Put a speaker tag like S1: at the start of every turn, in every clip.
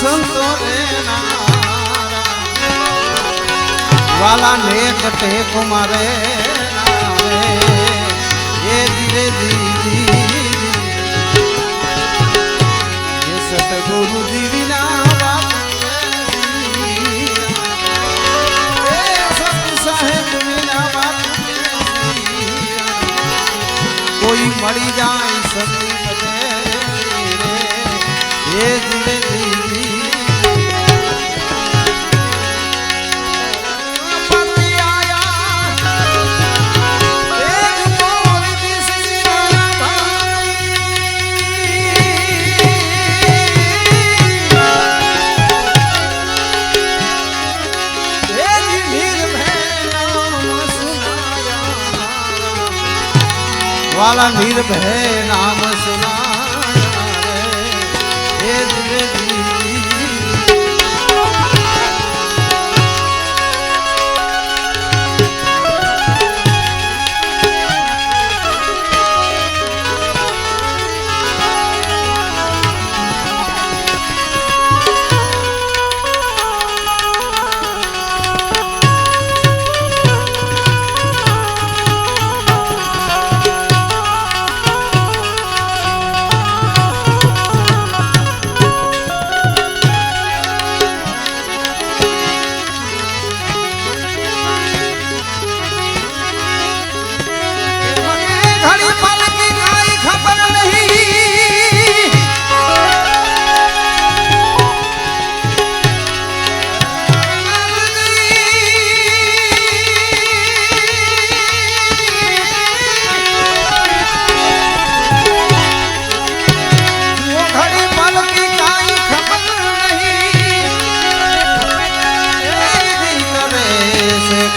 S1: સંતો રે વાલા નેક ટેક મારે એ ધીરે ધીરે એ સતગુરુ જીવીના कोई मरी जाए सती ये धीरे धीरे वाला निर्भय नाम सुनाया रे धीरे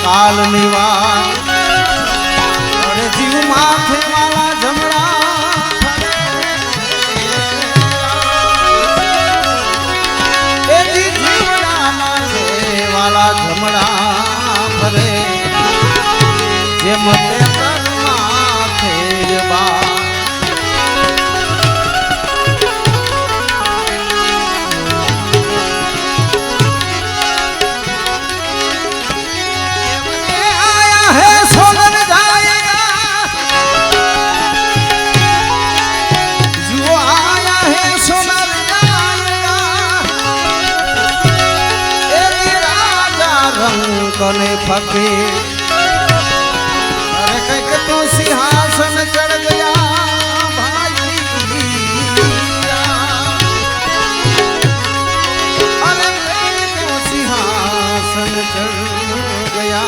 S1: काल निवास अरे जीव माथे वाला जमड़ा जीवड़ा माथे वाला जमड़ा भरे जे मते कर माथे बा कने फकीर अरे कह तू सिंहासन चढ़ गया भाई अरे तू सिंहासन चढ़ गया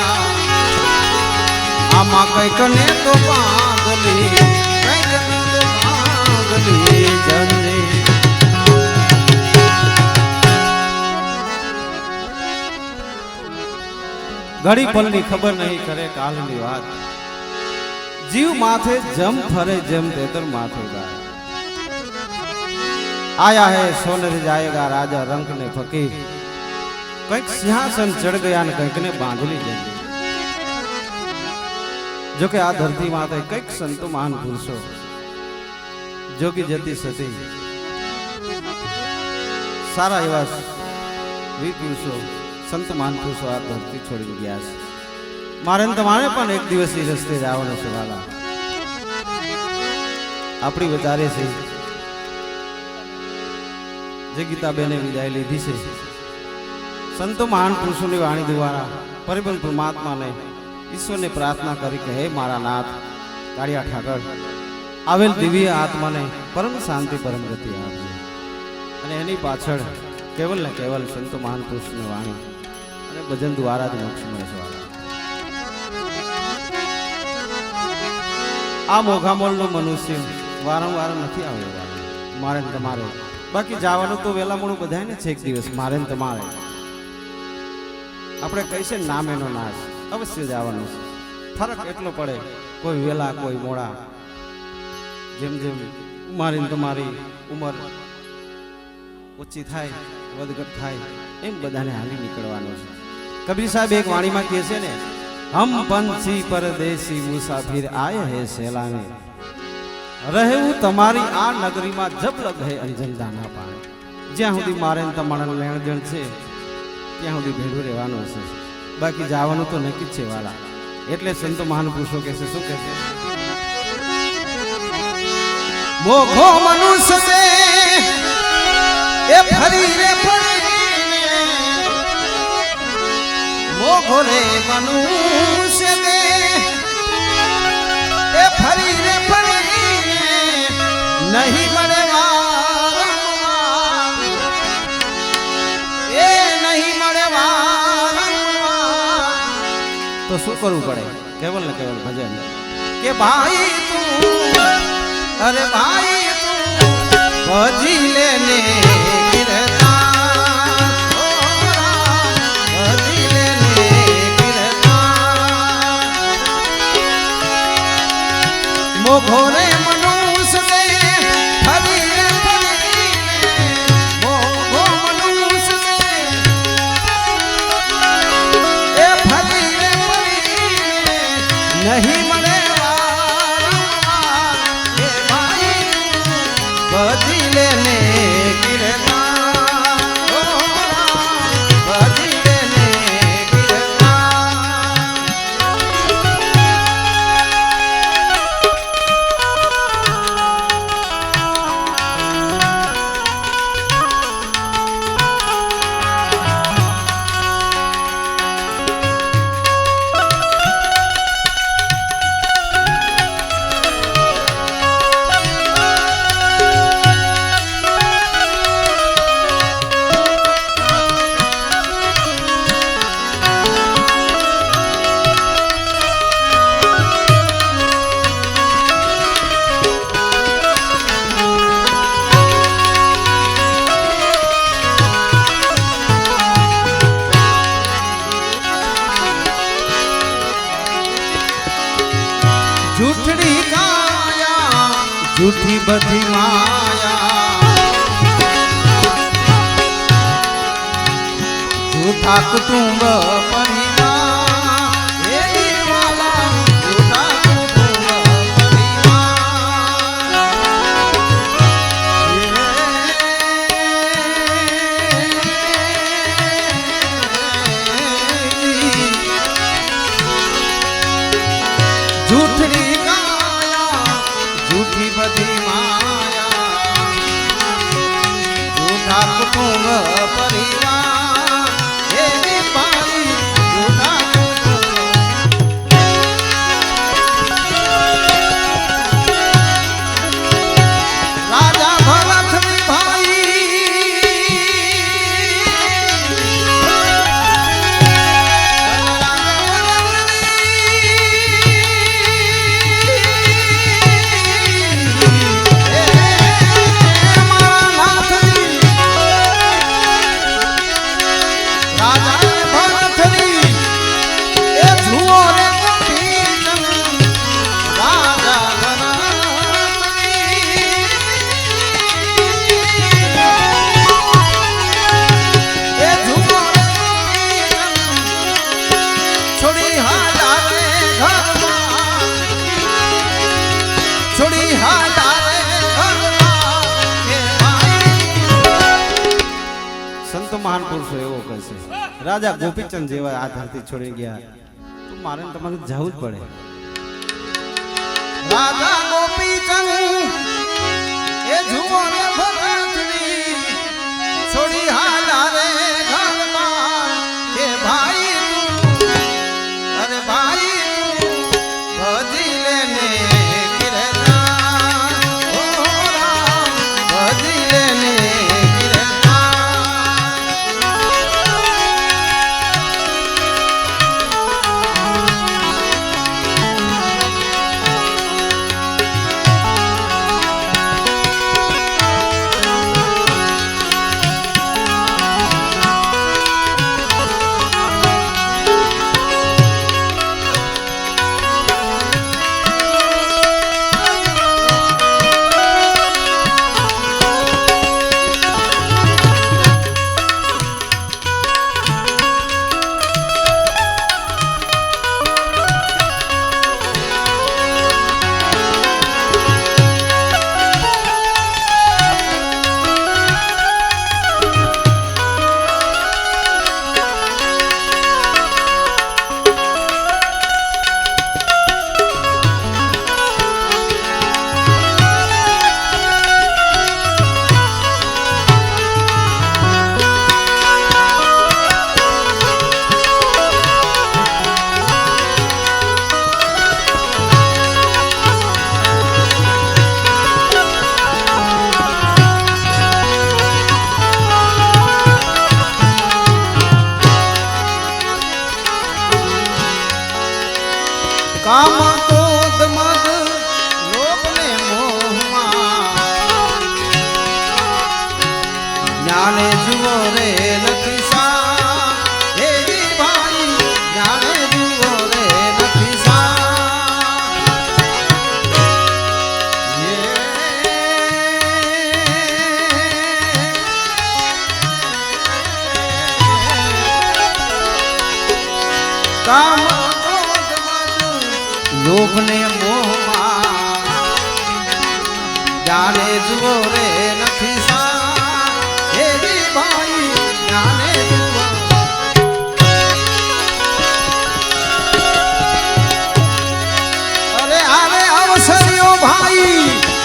S1: आमा कह कने तो बांधली कह कने तो बांधली जंजी घड़ी पल की खबर नहीं करे काल की बात जीव माथे जम फरे जम तेतर माथे गाय आया है सोनर जाएगा राजा रंग ने फकीर कईक सिंहासन चढ़ गया ने कईक ने बांधली जंगी जो कि आ धरती माथे कईक संतो महान पुरुषो जोगी जती सती सारा एवा वी पुरुषो संत महान पुरुषो आ धरती छोड़ी गया है मारे तमारे पण एक दिवस रस्ते जवानो छे वाला अपनी विचारे से जे गीता बेने विदाय लीधी छे संतो महान पुरुषों की वाणी द्वारा परिबल परमात्मा ने ईश्वर ने प्रार्थना करी कि हे मारा नाथ काळिया ठाकर आवेल दिव्य आत्मा ने परम शांति परम गति आपजे अने एनी पाछळ केवल ने केवल संतो महान पुरुष ने वाणी अने भजन द्वारा ज मोक्ष मळे छे आ मोघा मोलनो मनुष्य वारंवार नहीं आवे मारे ने तमारे बाकी जावानुं तो वेला मोडुं बधाय ने छेक दिवस मारे ने तमारे आपणे कहीशे नाम एनो नाश अवश्य जावानुं छे फरक एटलो पड़े कोई वेला कोई मोड़ा जेम जेम मारी ने तमारी उमर ओછી थाय વધઘટ थाय एम बधाने हाली निकळवानो छे कबीर साहेब एक वाणी में कहे छे ने हम पंछी परदेसी मुसाफिर आए हैं सेला में रहू तमारी आ नगरी में जब लग है अंजन दाना पाए જ્યાં સુધી મારે ને તમારા લેણ દેણ છે ત્યાં સુધી ભેડું રહેવાનું છે, બાકી જવાનું તો નક્કી જ છે વાલા. એટલે સંતો મહાન પુરુષો કહે છે, શું કહે છે? મોઘો મનુષ્ય છે એ ફરી રે ફરી, મોઘો રે મનુષ્ય છે એ ફરી રે ફરી, નહીં મળે વારંવાર, એ નહીં મળે વારંવાર. તો શું કરવું પડે? કેવલ ને કેવલ ભજન કે ભાઈ તું, અરે ભાઈ તું ભજી લેને કીર્તન, ભજી લેને કીર્તન. મોઘો રે મનુષ્ય ને ફરી રે ફરી, મોઘો મનુષ્ય ને એ ફરી રે ફરી, નહીં મળે ભજી લેને કીર્તન, ભજી લેને કીર્તન. झूठड़ी काया झूठी बधी माया, झूठा कुटुंब परिवार, हे वाला झूठा कुटुंब परिवार. झूठड़ी झूठी बधी माया, झूठा कुटुंब परिवार, हे पाई झूठा कुटुंब. राजा भरत भाई સંતો મહાન પુરુષો એવો કહે છે, રાજા ગોપીચંદ જેવા આ ધરતી છોડી ગયા તો મારે તમારે જવું જ પડે. રાજા ગોપીચંદ એ જુઓ ને ભગતની છોડી હાલા રે ઘરમાં, કે ભાઈ અરે ભાઈ ભજી લેને કીર્તન, ઓ રામ ભજી લેને કીર્તન. જાણે જુઓ રે નથી સા હે ભાઈ જાણે જુઓ રે નથી સા કામ લોભ ને મોહમાં જાણે જુઓ રે નથી સા હે ભાઈ જાણે જુઓ અરે આવે અવસરીઓ ભાઈ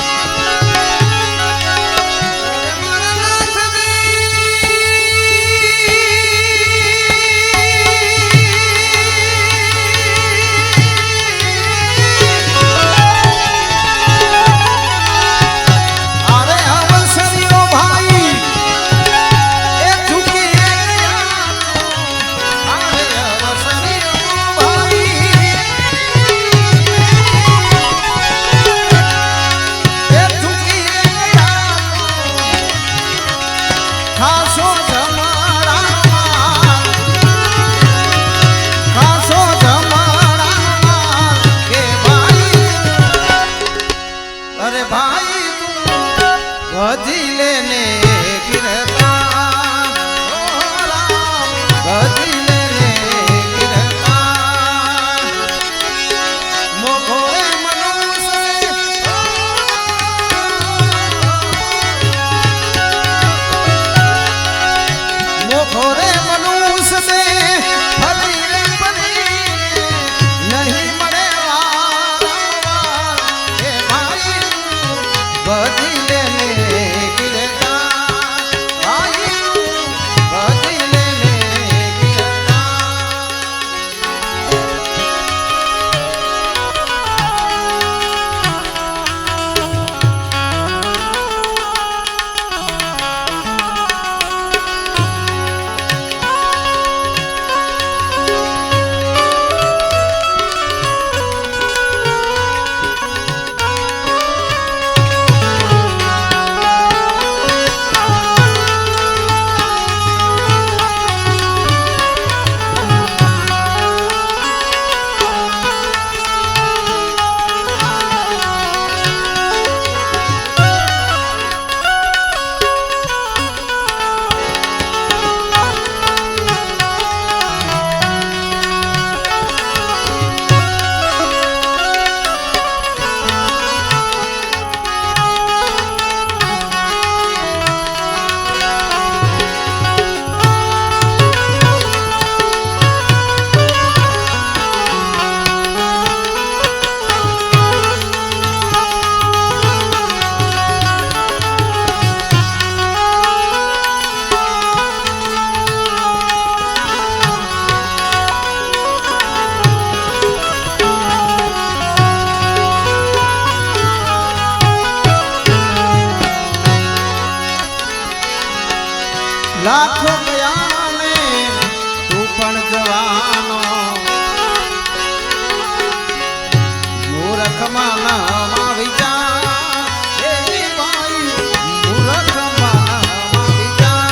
S1: લાખો ગયા ને તું પણ જવાનો મૂર્ખમાં ના વિચાર હે ભાઈ મૂર્ખમાં વિચાર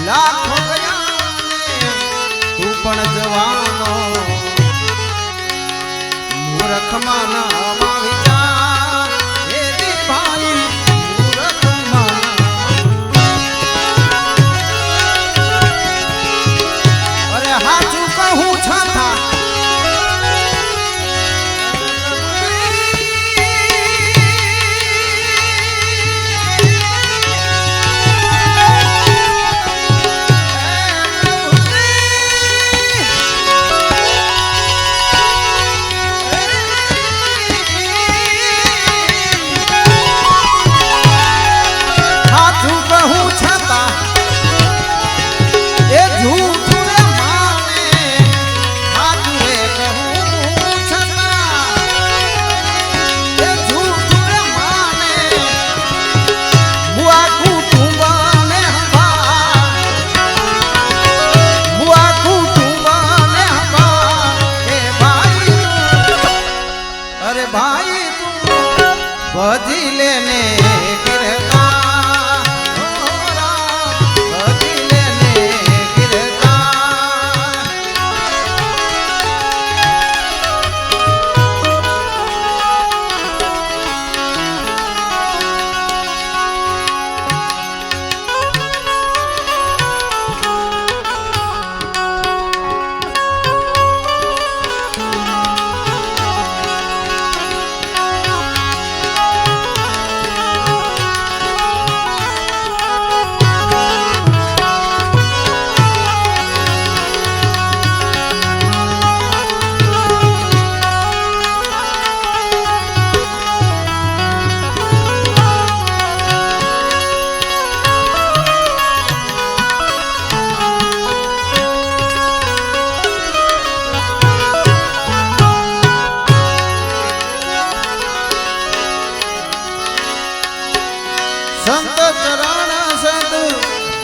S1: લાખો પણ જવાનો મૂર્ખમાં ના વિચાર હે ભાઈ મૂર્ખમાં અરે હાચું કહું છતાં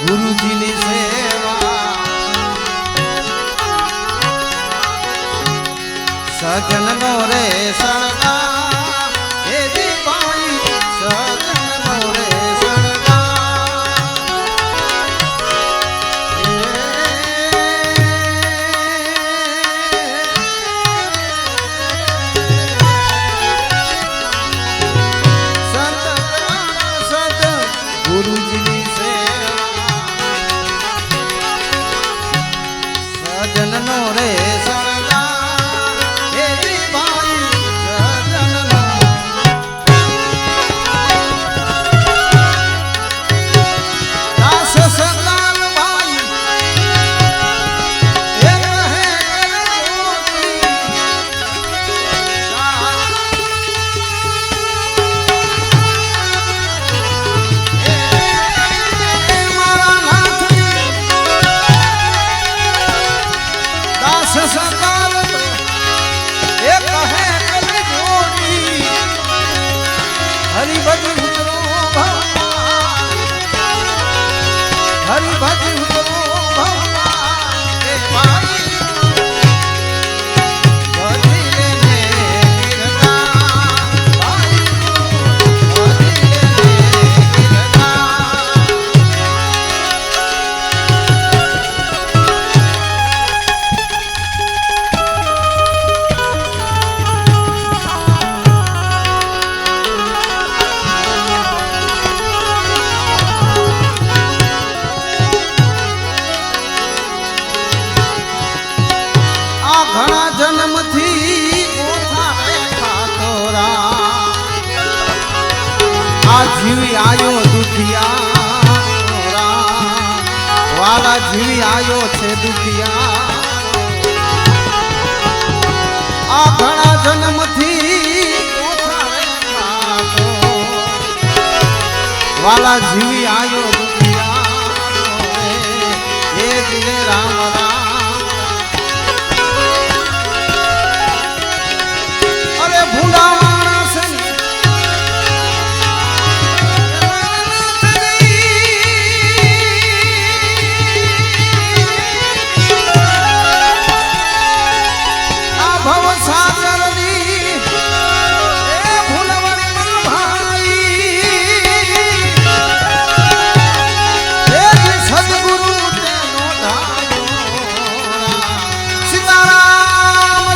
S1: ગુરુજીની સેવા સજનનો રે સણગા એ દીપાઈ સજનનો રે ગુરુજીની સેવા સજનનો રે સણગા હે દીવાઈ સજનનો દાસ સલાલ ભાઈ એ કહે સસકાલ એ કહે કલે જોડી હરિ ભજ ઉતરો ભગવાન હરિ ભજ ઉતરો ભગવાન એ મારી ભજી લેને ગીરગા ભાઈ ભજી લેને ગીરગા ઘણા જન્મથી ઓછા ખાતોરા આ જીવી આયો દુખિયા વાલા જીવી આયો છે દુખિયા આ ઘણા જન્મથી ઓછા ખાતો વાલા જીવી આયો દુખિયા એ દિલે રામ રામ ભૂંડા માણસ આ ભવ સાગર ની ભૂલવણી ભાઈ સદગુરુ તેનો ધાર્યો સીતારામ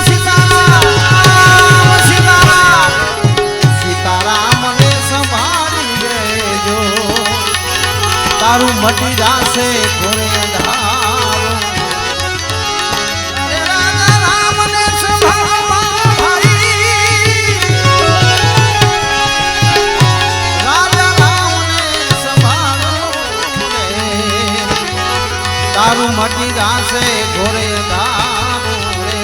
S1: તારું મટી જાશે ઘોરે અંધારો રાજા રામને સંભાળવા ભાઈ રાજા રામને સંભાળો તારું મટી જાશે ઘોરે અંધારો રે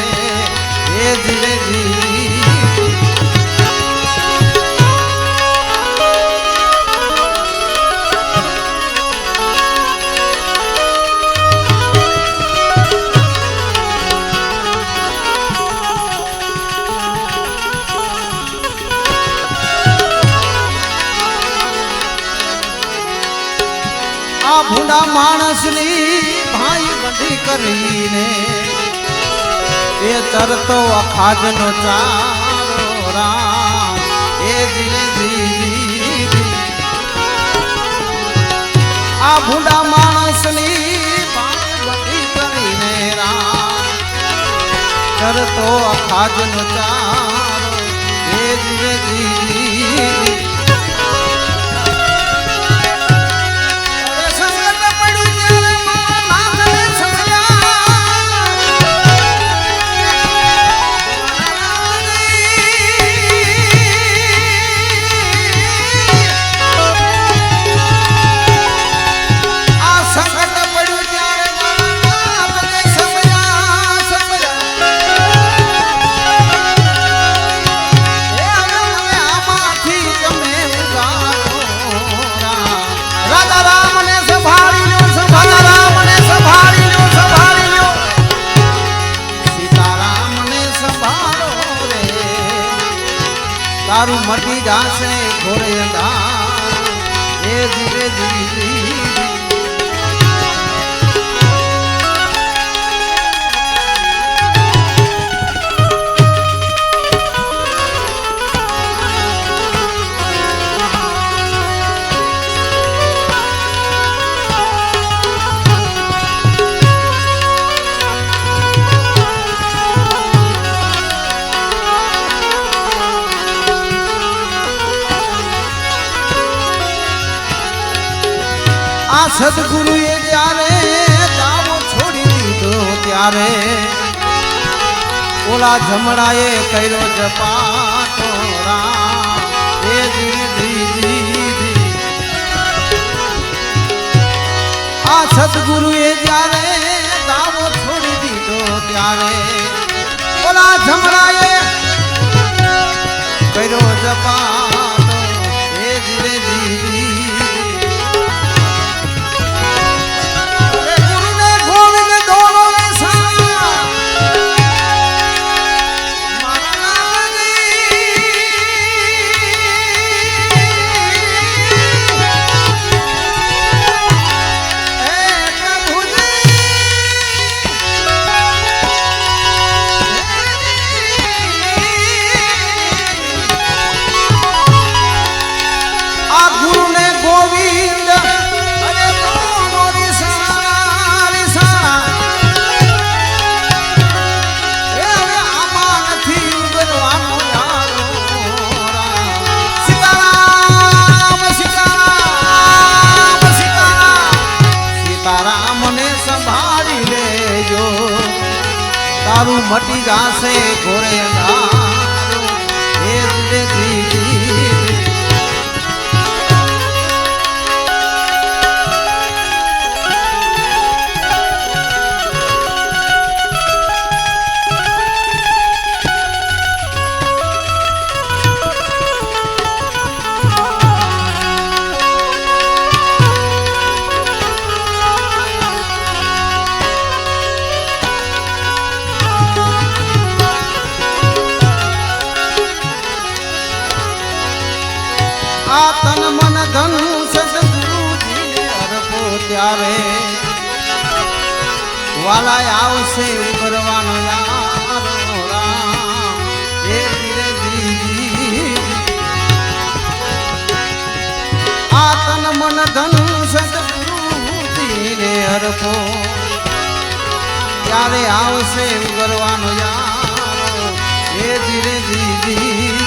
S1: એ ધીરે ધીરે આ ભૂંડા માણસની ભાઈ બંધી કરીને એ તરતો અખાજનો ચારો રામ એ ધીરે ધીરે આ ભૂંડા માણસની ભાઈ બંધી કરીને રામ તરતો અખાજનો ચારો એ ધીરે ધીરે તારું મટી જાશે ઘોરે અંધારો એ ધીરે ધીરે સદગુરુએ જ્યારે દાવો છોડી દીધો ત્યારે ઓલા જમણાએ કર્યો જપાટો રામ એ દીદી આ સદગુરુએ જ્યારે દાવો છોડી દીધો ત્યારે ઓલા જમણાએ કર્યો જપાટો એ દીદી તારું મટી જાશે ઘોરે અંધારું હે દીદી આ તન મન ધન સદગુરુજીને અર્પો ત્યારે વાલા આવશે ઉભરવાનો યારો રામ હે દીદી આ તન મન ધન સદગુરુજીને અર્પો ત્યારે આવશે ઉભરવાનો યારો હે ધીરે દીદી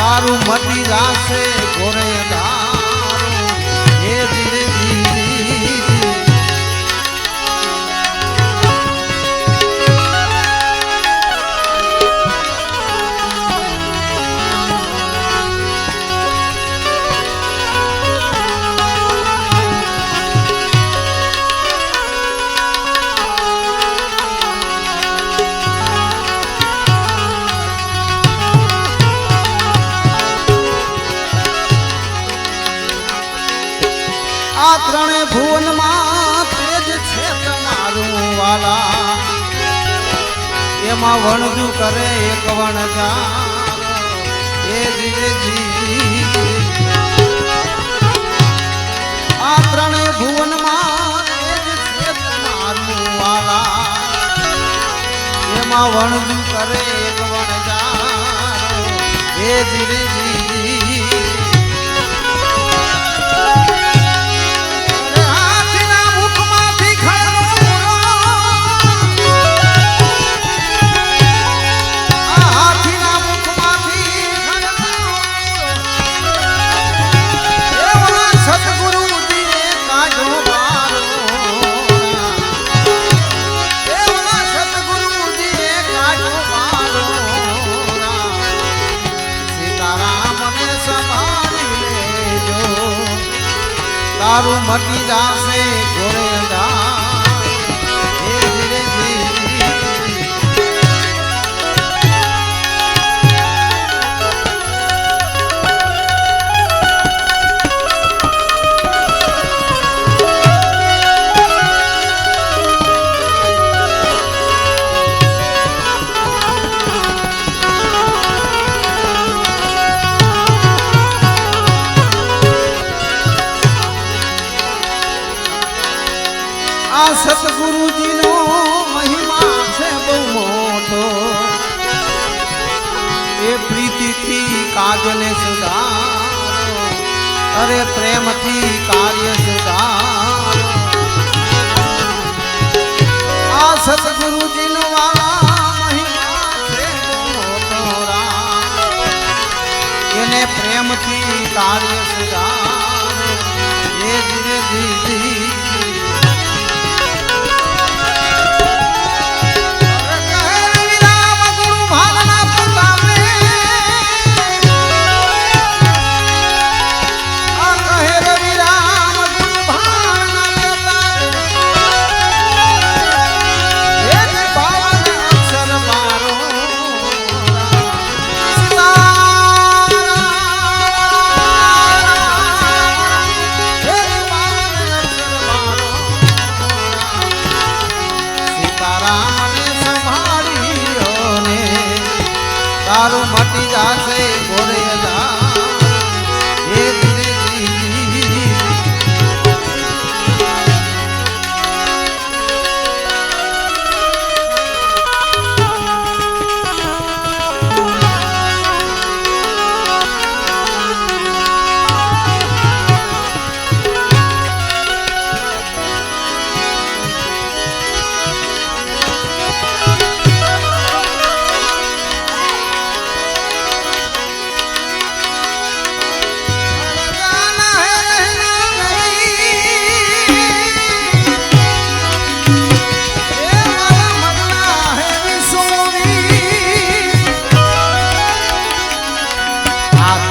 S1: તારું મટી જાશે ઘોરે અંધારું હે ધીરે દીદી આ ત્રણે ભુવનમાં તેજ છે તમારું વાલા એમાં વણજુ કરે એક વણજાર એ ધીરે જી આ ત્રણે ભુવનમાં તેજ છે તમારું વાલા એમાં વણજુ કરે એક વણજાર એ ધીરે જી તારું મટી જાશે ઘોરે અંધાર હે ધીરે દીદી આ સતગુરુજીનો મહિમા છે બહુ મોટો એ પ્રીતિથી કાજને સુધારો અરે પ્રેમથી કાર્ય સુધારો આ સતગુરુજીનો વાલા મહિમા છે બહુ મોટો એને પ્રેમથી કાર્ય સુધારો એ ધીરે ધીરે તારું મટી જાશે ગોરેલા એ ધીરે ધીરે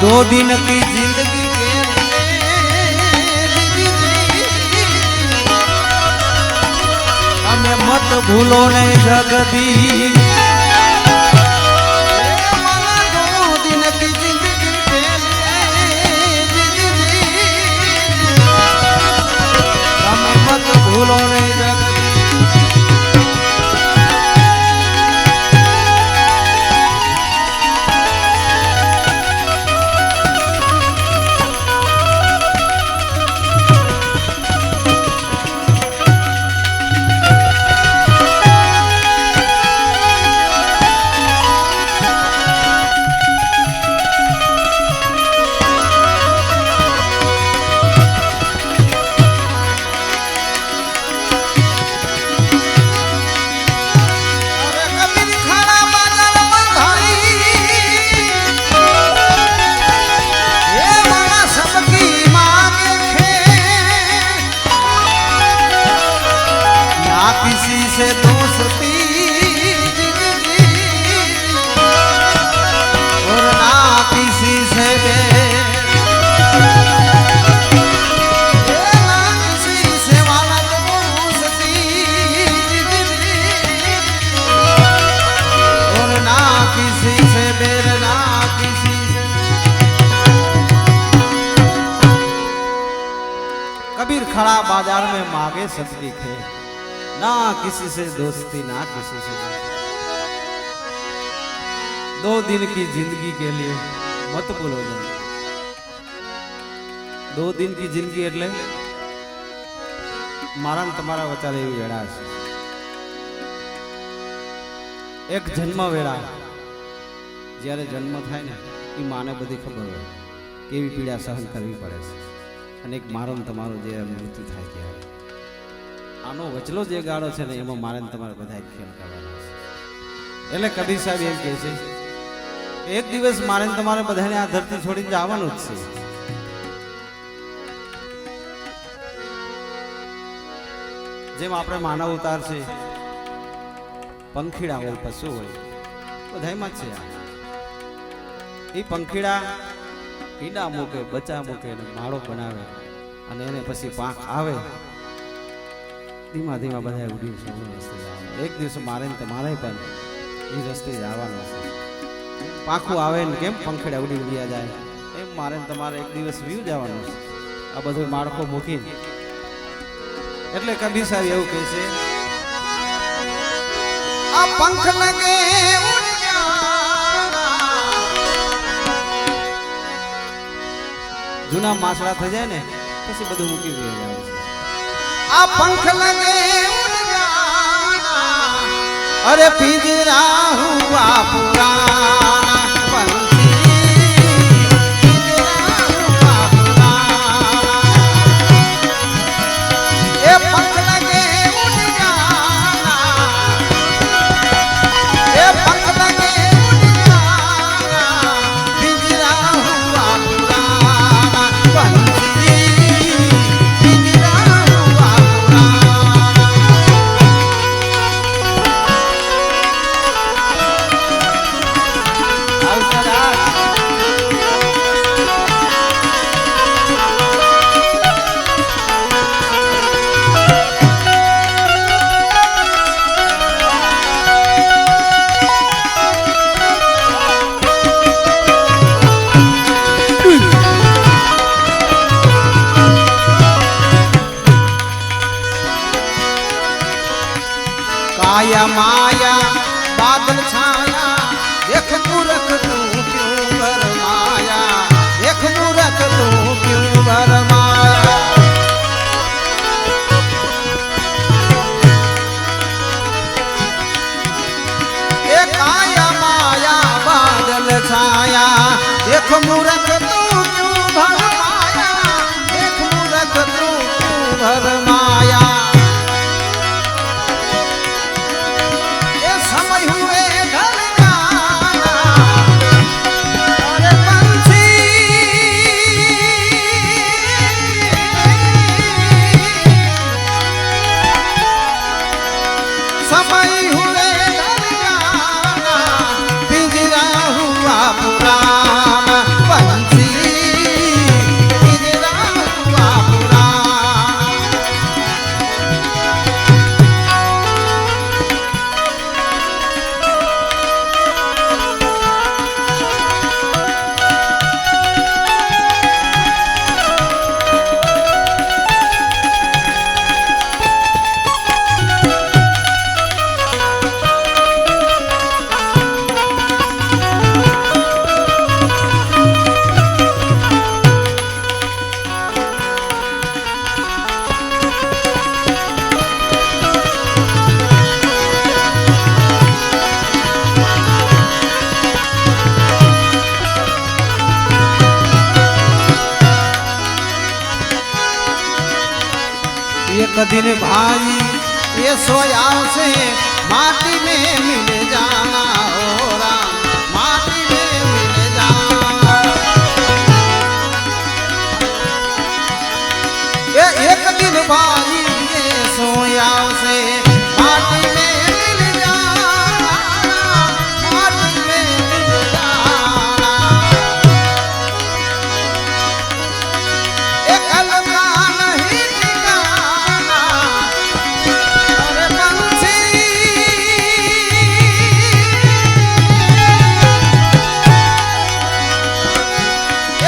S1: दो दिन की जिंदगी के हमें मत भूलो नहीं जगदी दो दिन की जिंदगी के हमें मत भूलो नहीं जगदी किसी से दोस्ती और ना किसी से ना किसी से वाला दोस्ती और ना किसी से बेर ना किसी से कबीर खड़ा बाजार में मांगे सब्जी थे ना किसी से दोस्ती ना किसी से दो दिन की जिंदगी के लिए मत भूलो जन दो दिन की जिंदगी એટલે મારા ને તમારા વચારે એવી વેળા છે એક જન્મ વેળા જ્યારે જન્મ થાય ને એ માને બધી ખબર હોય કેવી પીડા સહન કરવી પડે છે અને એક મારો ને તમારો જે મૃત્યુ થાય ત્યારે આનો વચલો જે ગાળો છે ને એમાં મારે તમારે બધા ખેલ કરવાનો છે એટલે કબીર સાહેબ એમ કહે છે એક દિવસ મારે તમારે બધાને આ ધરતી છોડીને જવાનું જ છે જેમ આપણે માનવ અવતાર છે પંખીડા હોય પશુ હોય બધામાં જ છે એ પંખીડા ઈંડા મૂકે બચ્ચા મૂકે અને માળો બનાવે અને એને પછી પાંખ આવે ધીમા ધીમા બધા ઉડી રસ્તે જવાનું એક દિવસ મારે ને તમારે પણ એ રસ્તે જવાનું છે પાંખું આવે ને કેમ પંખીડા ઉડી ઉડ્યા જાય એમ મારે ને તમારે એક દિવસ વ્યૂ જવાનું છે આ બધું માળખો મૂકીને એટલે કબીર સાહેબ એવું કહે છે આ પંખ લગે જૂના માસડા થઈ જાય ને પછી બધું મૂકી દે आ पंख लगे उड़ जाना, अरे पिंजरा हुआ पुराना पंछी, पिंजरा हुआ पुराना। ए पंख लगे उड़ जाना, ए पंख लगे उड़ जाना, पिंजरा हुआ पुराना पंछी, पिंजरा हुआ पुराना। काया माया बादल छाया, देख मूर्ख तू क्यों भरमाया, देख मूर्ख तू क्यों भरमाया। ए काया माया बादल छाया, देख मूर्ख तू क्यों भरमाया, देख मूर्ख तू क्यों भरमाया। समय हुए ढल जाना, अरे पंछी, समय हुए ढल जाना, पिंजरा हुआ पुराना पंछी, पिंजरा हुआ पुराना। एक दिन भाई ये सोया से माटी में मिल जाना, हो राम माटी में मिल जाना। ये एक दिन भाई ये सोया से माटी में मिल जाना, माटी में मिल जाना। एक अलगा नहीं ठिकाना, अरे पंछी,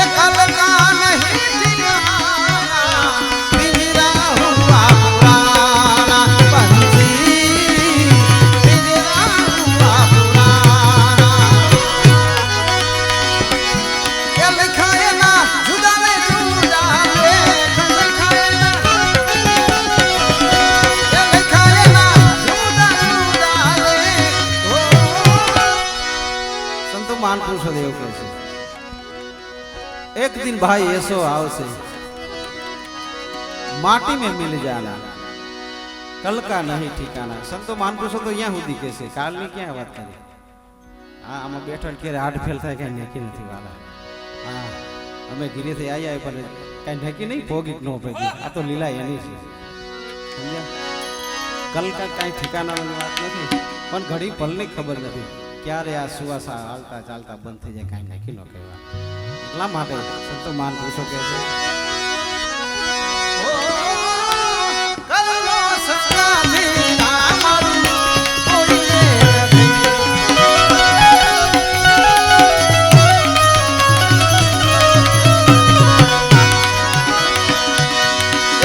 S1: एक अलगा नहीं ठिकाना, पिंजरा हुआ पुराना पंछी, पिंजरा हुआ पुराना। ये लिखा है ना जुदा ने जुदा लेख, लिखा है ना, ये लिखा है ना जुदा जुदा लेख। संतो महापुरुषो देव કહે છે, एक दिन भाई ऐसो आवसे माटी में मिल जाना, कल का नहीं ठिकाना। संतो महापुरुषो तो यहाँ સુધી કહે છે, કાલની ક્યાં વાત કરી। હા આમાં બેઠા ક્યારે હાડ ફેલ થાય કઈ નક્કી નથી વાલા। હા અમે ઘીરેથી આવ્યા પણ કઈ નક્કી નહીં ભોગી ન ભોગી, આ તો લીલા એની છે સમજ્યા। કલ કા કઈ ઠિકાનાની વાત નથી, પણ ઘડી પલની ખબર નથી ક્યારે આ સુવાસા હાલતા ચાલતા બંધ થઈ જાય, કઈ નક્કી ન કહેવાય। એટલા માટે સંતો મહાપુરુષો કહે છે, કરલો સત્તાથી ના મારું કોઈને નથી।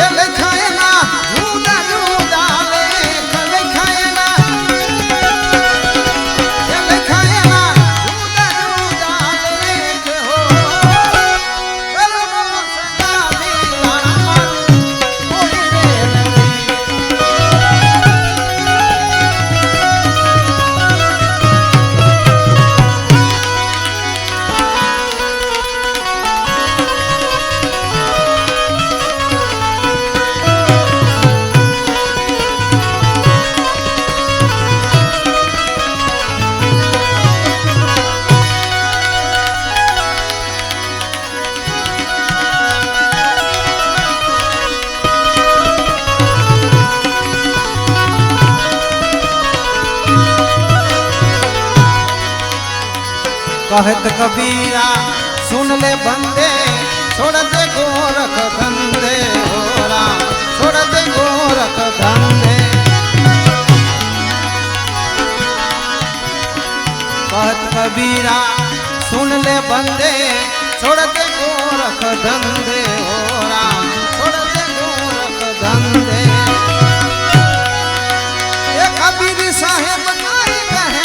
S1: એ લખાય ના જુદા જુદા લેખ, લખાય ના, એ લખાય ના જુદા જુદા લેખ, હો કરલો સત્તા कहत कबीरा सुन ले बंदे छोड़ दे गोरख धंधे हो राम छोड़ दे गोरख धंधे कहत कबीरा सुन ले बंदे छोड़ दे गोरख धंधे हो राम छोड़ दे गोरख धंधे ये कबीर साहेब नाई कहे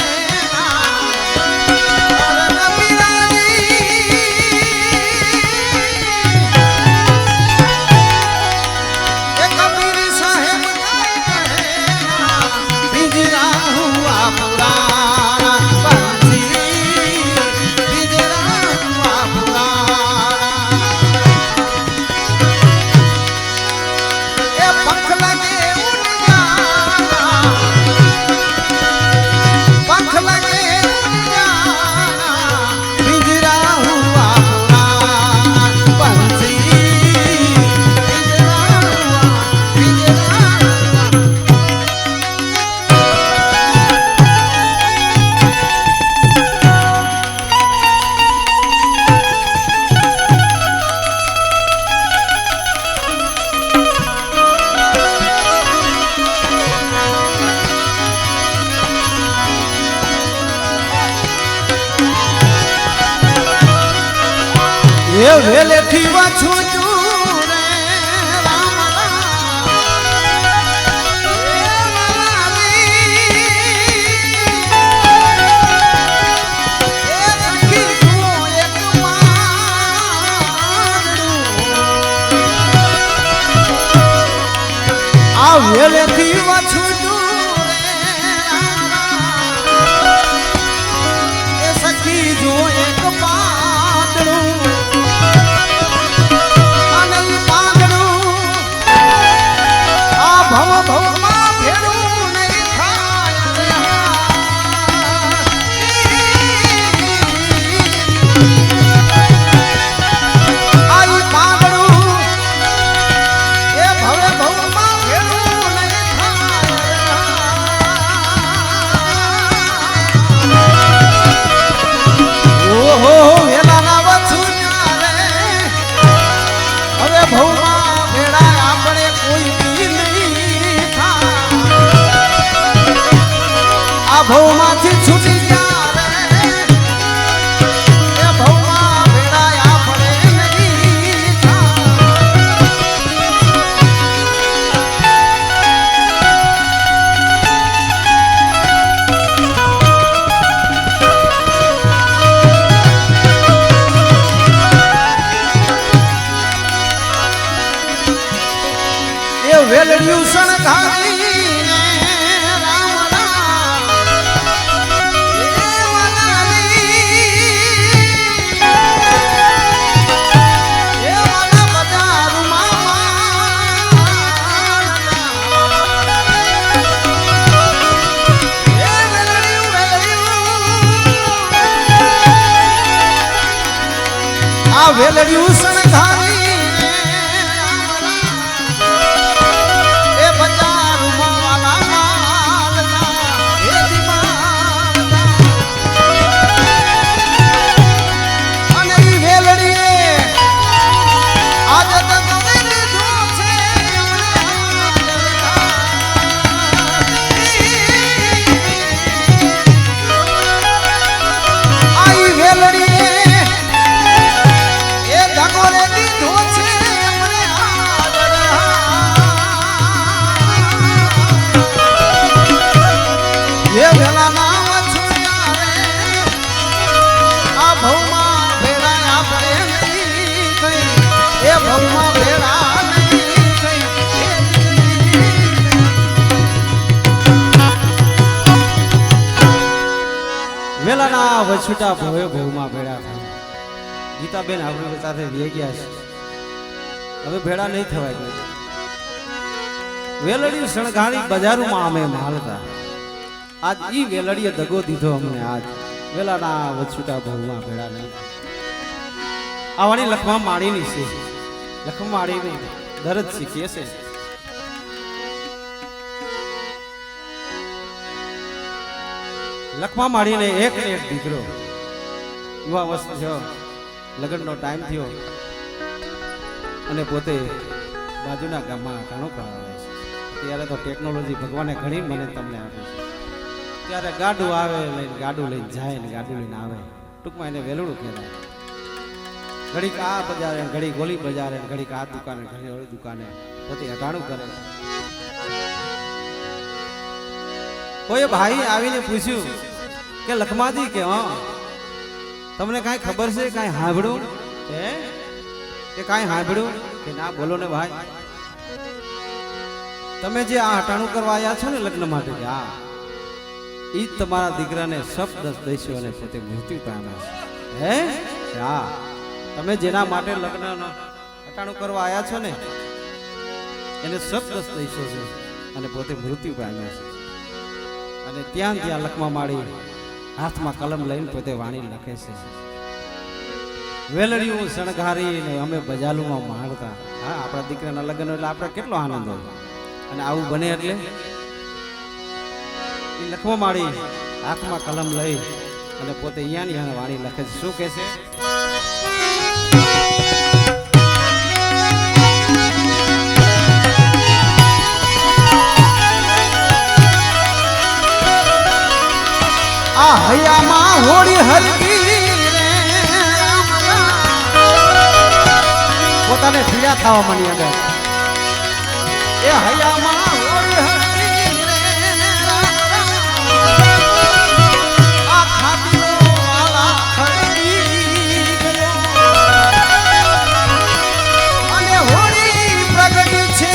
S1: ये वेले थी वछु रे राम आ वेले थी वछु रे सखी जो एक पादड़ू भव भव मां भेड़ू नहीं थाया आई पागड़ू ये भव भव मां भेड़ू नहीं थाया ओ हो वेला ना वछु रे हवे भव मां भेड़ा आपणे कोई भौमाથી છૂટી ગયા રે એ ભૌમા ભેળાયા પડે નહીં થા એ વેલડિયું સણઘારી વેલડિયું સણઘારી એ બજારમાં વાલા માલના એ દિમાગના અને ઈ વેલડીએ આજે તો ગમે લીધો છે આઈ વેલડીએ વેલાના વછુટા ભવે ભવમાં ભેળા થાય ગીતાબેન આપણી સાથે રહી ગયા છે હવે ભેળા નહીં થવાય વેલડી શણગારી બજારમાં અમે માલતા આજ ઈ વેલડીએ દગો દીધો અમને આજ વેલાના વછુટા ભવમાં ભેળા નહીં આવાળી લખમા માળીની છે લખમા માળીની દરદ શીખીએ છે લખમા માળીને એક ને એક દીકરો યુવા વસ્તુ થયો, લગ્નનો ટાઈમ થયો અને પોતે બાજુના ગામમાં ઘણું કરાવે છે. ત્યારે તો ટેકનોલોજી ભગવાને ઘણી મને તમને આપી છે. ત્યારે ગાડું આવે લઈને ગાડું લઈને જાય ને ગાડું લઈને આવે. ટૂંકમાં એને વેલુડું કહેવાય. ઘડીક આ બજારે, ઘડી ગોલી બજારે, ઘડીક આ દુકાને, ઘણી ઓલી દુકાને પોતે અટાણું કરે. કોઈ ભાઈ આવીને પૂછ્યું કે લખમાજી કે હા તમને કાંઈ ખબર છે, કાંઈ સાંભળ્યું કે કાંઈ સાંભળ્યું કે ના? બોલો ને ભાઈ, તમે જે આ હટાણું કરવા આવ્યા છો ને લગ્ન માટે, કે હા ઈ તમારા દીકરાને શબ્દ દઈશું અને પોતે મૃત્યુ પામે છે. હા, તમે જેના માટે લગ્ન હટાણું કરવા આવ્યા છો ને એને શબ્દ દઈશો છે અને પોતે મૃત્યુ પામે છે. અને ત્યાં લખમા માળી હાથમાં કલમ લઈને પોતે વાણી લખે છે. વેલડિયું શણગારીને અમે બજાલુમાં માણતા. હા, આપણા દીકરાના લગ્ન એટલે આપણે કેટલો આનંદ હોય. અને આવું બને એટલે એ લખવા માળી હાથમાં કલમ લઈ અને પોતે અહીંયાની વાણી લખે છે. શું કહે છે? આ હૈયામાં હોળી હરકી રે પોતાને પીડા થવા મની અંદર એ હૈયામાં હોળી હરકી રે આ ખાતીનો વાલા હરકી ગયો અને હોળી પ્રગટી છે.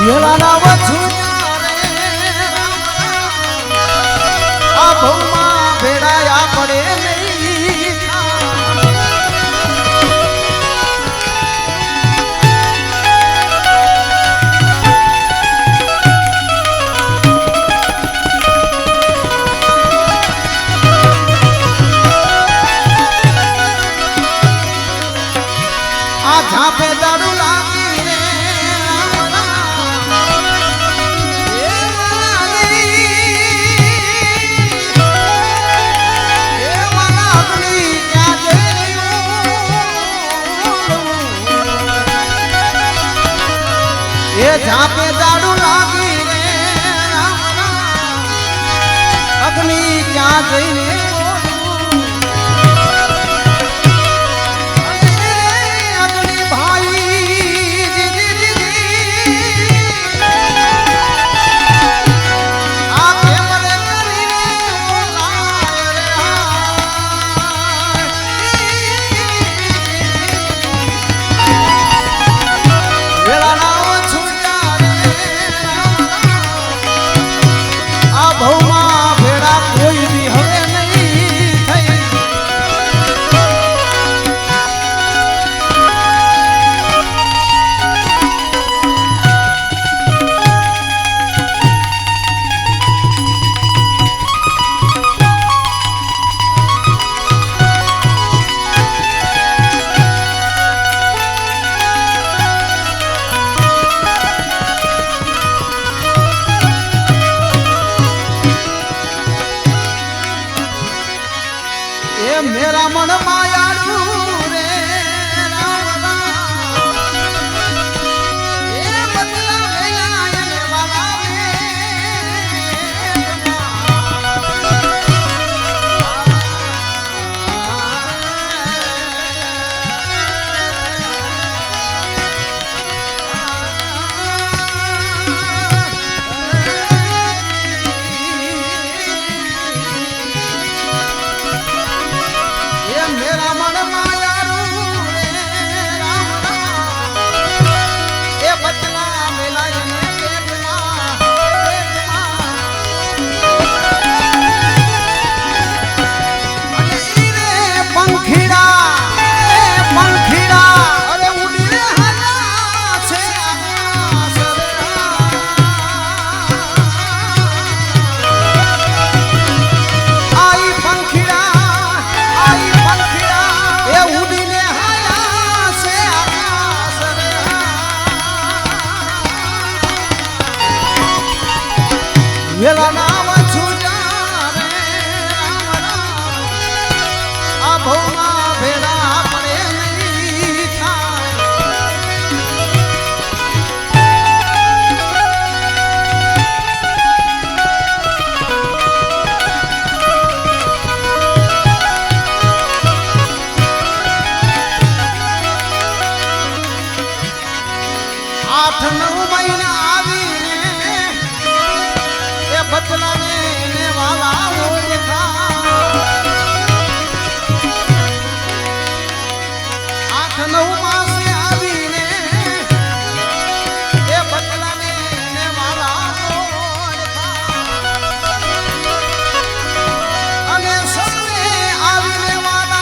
S1: વેલાના વછુયા રે આ ભવમાં ભેડાયા પડે નહીં. આ ઝાપે દાડું લાગી રે ઝાપે દાડું લાગી રે અગ્નિ ક્યાં જઈને અગ્નિ ભાઈ આ પ્રેમને કરીને વેલાના ભવમાં ભેડા કોઈ બી હવે નહીં થઈ. મેરા મન માયાડું રે એ બદલા વેલા એને વાલા મેરા વેલા નામ છૂટા રે રામ રામ આ ભવમાં ભેળા પડે નહીં થાય આઠ નવ મહિના આવીને એ બદલાને ને વાલા ઓળખા આઠ નવ માસે આવીને એ બદલાને ને વાલા ઓળખા અને સૌને આવીને વાલા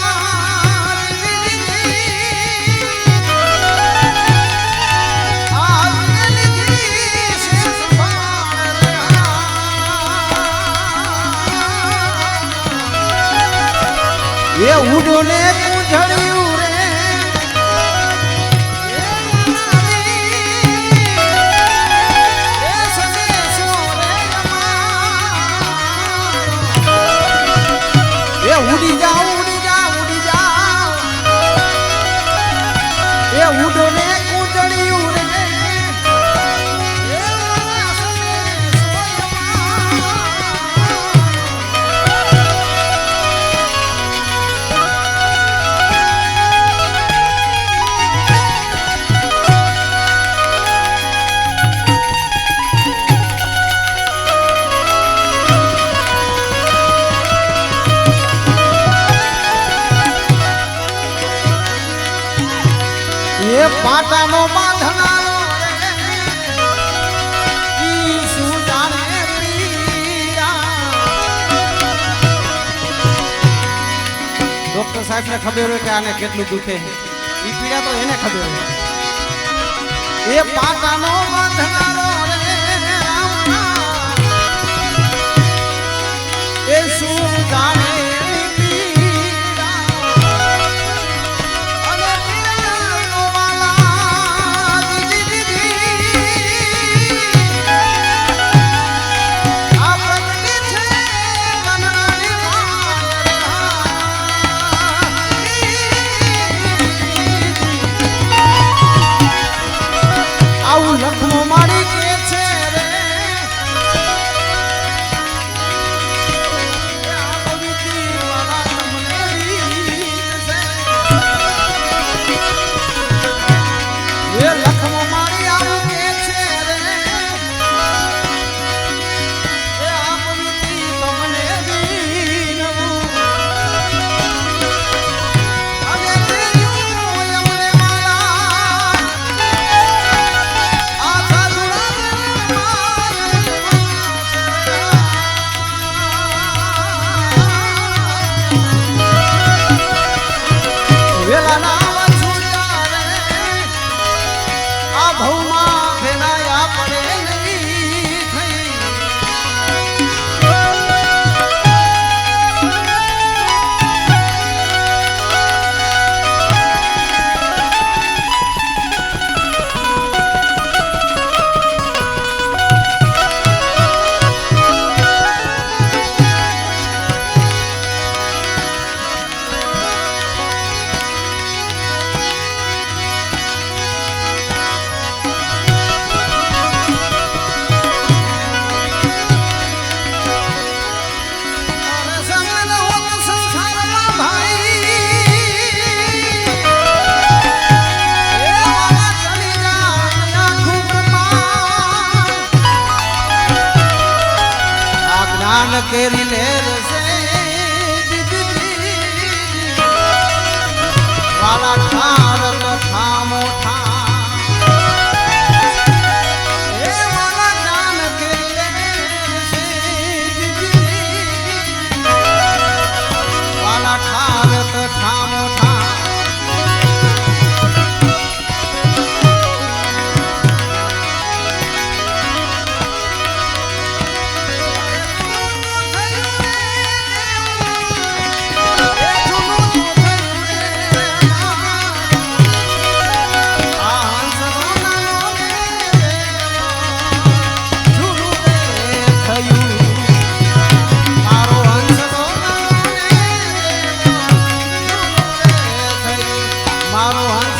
S1: એ ઉડો ને કુંજળ્યું રે એ ઉડી જાઓ ઉડી જાઓ ઉડી જાઓ એ ઉડો ને કુંજળ્યું રે એ પાટાનો બાંધનારો રે ઈ શું જાણે પીડા ડોક્ટર સાહેબ ને ખબર હોય કે આને કેટલું દુખે ઈ પીડા તો એને ખબર હોય એ પાટાનો બાંધનારો રે રામ એ શું જાણે લખનો મારી કે છે રે આ પવિત્રી વાળા તમને રીત છે એ લખનો મારી આવું કે છે રે એ આ પવિત્રી તમને રીનવું અને તેનું એમને મારા વેલા નામ છૂટા રે આ ભવમાં ભેળાયા પડે નહીં થઈ કેરી લેર સે વાલા ઠાર ઠામો ઠા એ વાલા જ્ઞાન કેરી લેર સે વાલા ઠાર ઠામો ઠા મારો હંસ